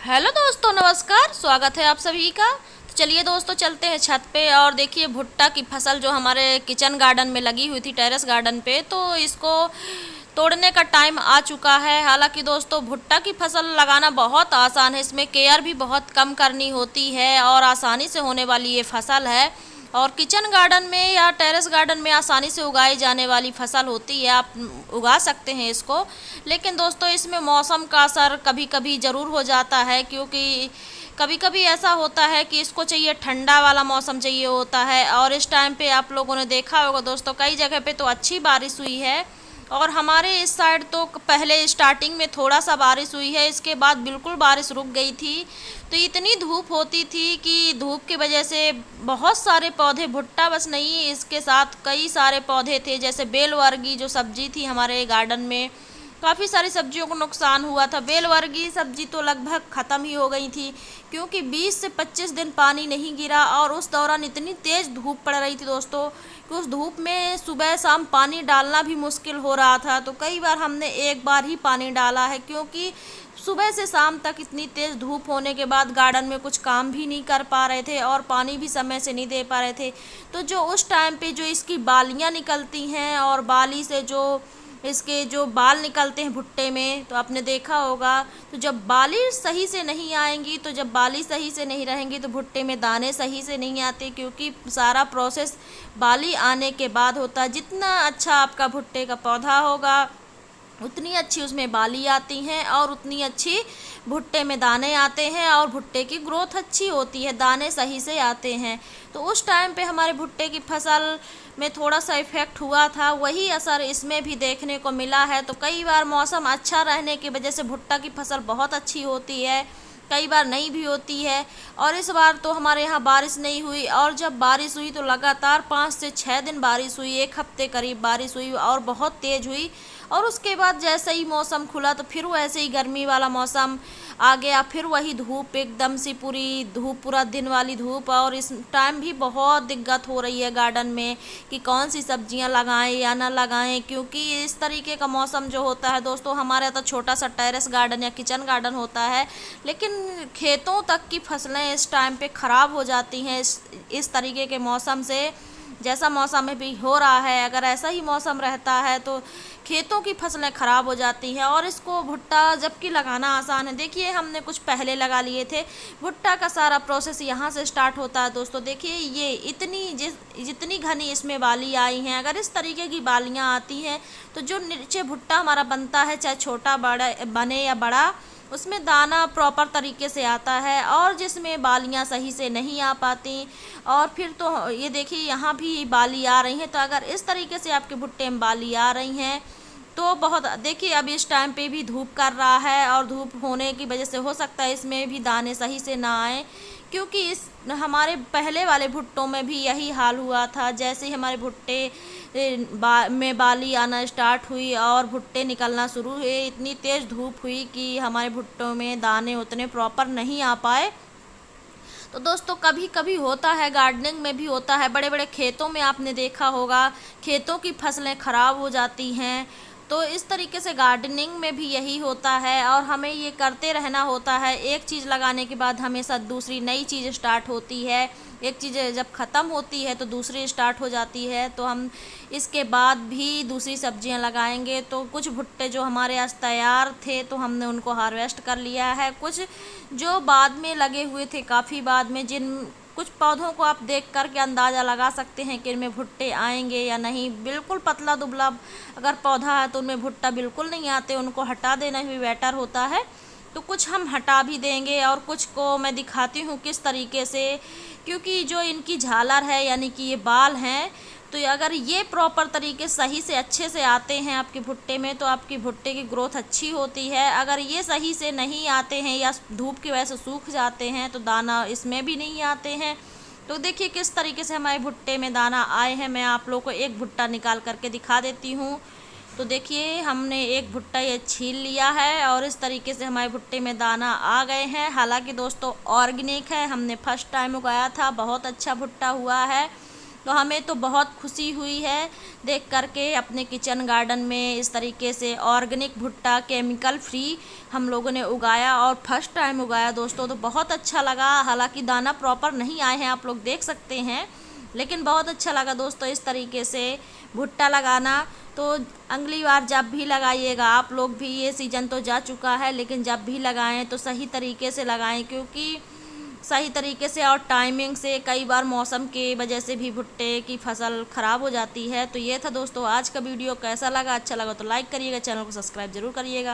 Hello दोस्तों, नमस्कार। स्वागत है आप सभी का। तो चलिए दोस्तों, चलते हैं छत पे और देखिए भुट्टा की फसल जो हमारे किचन गार्डन में लगी हुई थी, टेरेस गार्डन पे, तो इसको तोड़ने का टाइम आ चुका है। हालांकि दोस्तों, भुट्टा की फसल लगाना बहुत आसान है, इसमें केयर भी बहुत कम करनी होती है और आसानी से होने वाली ये फसल है। और किचन गार्डन में या टेरेस गार्डन में आसानी से उगाई जाने वाली फसल होती है, आप उगा सकते हैं इसको। लेकिन दोस्तों, इसमें मौसम का असर कभी कभी ज़रूर हो जाता है, क्योंकि कभी कभी ऐसा होता है कि इसको चाहिए ठंडा वाला मौसम चाहिए होता है। और इस टाइम पे आप लोगों ने देखा होगा दोस्तों, कई जगह पे तो अच्छी बारिश हुई है और हमारे इस साइड तो पहले स्टार्टिंग में थोड़ा सा बारिश हुई है, इसके बाद बिल्कुल बारिश रुक गई थी। तो इतनी धूप होती थी कि धूप की वजह से बहुत सारे पौधे, भुट्टा बस नहीं, इसके साथ कई सारे पौधे थे, जैसे बेलवर्गी जो सब्जी थी हमारे गार्डन में, काफ़ी सारी सब्जियों को नुकसान हुआ था। बेलवर्गी सब्जी तो लगभग ख़त्म ही हो गई थी, क्योंकि 20 से 25 दिन पानी नहीं गिरा और उस दौरान इतनी तेज़ धूप पड़ रही थी दोस्तों कि उस धूप में सुबह शाम पानी डालना भी मुश्किल हो रहा था। तो कई बार हमने एक बार ही पानी डाला है, क्योंकि सुबह से शाम तक इतनी तेज़ धूप होने के बाद गार्डन में कुछ काम भी नहीं कर पा रहे थे और पानी भी समय से नहीं दे पा रहे थे। तो जो उस टाइम पे जो इसकी बालियाँ निकलती हैं और बाली से जो इसके जो बाल निकलते हैं भुट्टे में, तो आपने देखा होगा, तो जब बाली सही से नहीं आएंगी, तो जब बाली सही से नहीं रहेंगी तो भुट्टे में दाने सही से नहीं आते, क्योंकि सारा प्रोसेस बाली आने के बाद होता है। जितना अच्छा आपका भुट्टे का पौधा होगा, उतनी अच्छी उसमें बाली आती हैं और उतनी अच्छी भुट्टे में दाने आते हैं और भुट्टे की ग्रोथ अच्छी होती है, दाने सही से आते हैं। तो उस टाइम पे हमारे भुट्टे की फसल में थोड़ा सा इफ़ेक्ट हुआ था, वही असर इसमें भी देखने को मिला है। तो कई बार मौसम अच्छा रहने की वजह से भुट्टा की फसल बहुत अच्छी होती है, कई बार नहीं भी होती है। और इस बार तो हमारे यहाँ बारिश नहीं हुई, और जब बारिश हुई तो लगातार 5 से 6 दिन बारिश हुई, एक हफ्ते करीब बारिश हुई और बहुत तेज़ हुई। और उसके बाद जैसे ही मौसम खुला तो फिर वैसे ही गर्मी वाला मौसम आ गया, फिर वही धूप, एकदम सी पूरी धूप, पूरा दिन वाली धूप। और इस टाइम भी बहुत दिक्कत हो रही है गार्डन में कि कौन सी सब्जियां लगाएं या ना लगाएं, क्योंकि इस तरीके का मौसम जो होता है दोस्तों, हमारे तो छोटा सा टेरेस गार्डन या किचन गार्डन होता है, लेकिन खेतों तक की फसलें इस टाइम पे ख़राब हो जाती हैं इस तरीके के मौसम से। जैसा मौसम में भी हो रहा है, अगर ऐसा ही मौसम रहता है तो खेतों की फसलें ख़राब हो जाती हैं। और इसको भुट्टा जबकि लगाना आसान है, देखिए हमने कुछ पहले लगा लिए थे। भुट्टा का सारा प्रोसेस यहाँ से स्टार्ट होता है दोस्तों। देखिए ये जितनी घनी इसमें बाली आई हैं, अगर इस तरीके की बालियाँ आती हैं तो जो नीचे भुट्टा हमारा बनता है, चाहे छोटा बड़ा बने या बड़ा, उसमें दाना प्रॉपर तरीके से आता है। और जिसमें बालियाँ सही से नहीं आ पाती, और फिर तो ये देखिए यहाँ भी बाली आ रही हैं। तो अगर इस तरीके से आपके भुट्टे में बाली आ रही हैं तो बहुत, देखिए अब इस टाइम पे भी धूप कर रहा है और धूप होने की वजह से हो सकता है इसमें भी दाने सही से ना आए, क्योंकि इस हमारे पहले वाले भुट्टों में भी यही हाल हुआ था। जैसे ही हमारे भुट्टे में बाली आना स्टार्ट हुई और भुट्टे निकलना शुरू हुए, इतनी तेज़ धूप हुई कि हमारे भुट्टों में दाने उतने प्रॉपर नहीं आ पाए। तो दोस्तों, कभी कभी होता है, गार्डनिंग में भी होता है, बड़े बड़े खेतों में आपने देखा होगा खेतों की फसलें ख़राब हो जाती हैं। तो इस तरीके से गार्डनिंग में भी यही होता है और हमें ये करते रहना होता है। एक चीज़ लगाने के बाद हमेशा दूसरी नई चीज़ स्टार्ट होती है, एक चीज़ जब ख़त्म होती है तो दूसरी स्टार्ट हो जाती है। तो हम इसके बाद भी दूसरी सब्जियां लगाएंगे। तो कुछ भुट्टे जो हमारे आज तैयार थे तो हमने उनको हार्वेस्ट कर लिया है, कुछ जो बाद में लगे हुए थे, काफ़ी बाद में, जिन कुछ पौधों को आप देख कर के अंदाज़ा लगा सकते हैं कि इनमें भुट्टे आएंगे या नहीं। बिल्कुल पतला दुबला अगर पौधा है तो उनमें भुट्टा बिल्कुल नहीं आते, उनको हटा देना भी बेटर होता है। तो कुछ हम हटा भी देंगे और कुछ को मैं दिखाती हूँ किस तरीके से, क्योंकि जो इनकी झालर है यानी कि ये बाल हैं, तो अगर ये प्रॉपर तरीके सही से अच्छे से आते हैं आपके भुट्टे में तो आपकी भुट्टे की ग्रोथ अच्छी होती है। अगर ये सही से नहीं आते हैं या धूप की वजह से सूख जाते हैं तो दाना इसमें भी नहीं आते हैं। तो देखिए किस तरीके से हमारे भुट्टे में दाना आए हैं। मैं आप लोगों को एक भुट्टा निकाल करके दिखा देती हूँ। तो देखिए हमने एक भुट्टा ये छील लिया है और इस तरीके से हमारे भुट्टे में दाना आ गए हैं। हालांकि दोस्तों ऑर्गेनिक है, हमने फर्स्ट टाइम उगाया था, बहुत अच्छा भुट्टा हुआ है। तो हमें तो बहुत खुशी हुई है देख करके अपने किचन गार्डन में इस तरीके से ऑर्गेनिक भुट्टा केमिकल फ्री हम लोगों ने उगाया, और फर्स्ट टाइम उगाया दोस्तों, तो बहुत अच्छा लगा। हालांकि दाना प्रॉपर नहीं आए हैं, आप लोग देख सकते हैं, लेकिन बहुत अच्छा लगा दोस्तों इस तरीके से भुट्टा लगाना। तो अगली बार जब भी लगाइएगा आप लोग भी, ये सीज़न तो जा चुका है, लेकिन जब भी लगाएं तो सही तरीके से लगाएं, क्योंकि सही तरीके से और टाइमिंग से, कई बार मौसम के वजह से भी भुट्टे की फसल ख़राब हो जाती है। तो ये था दोस्तों आज का वीडियो, कैसा लगा? अच्छा लगा तो लाइक करिएगा, चैनल को सब्सक्राइब जरूर करिएगा।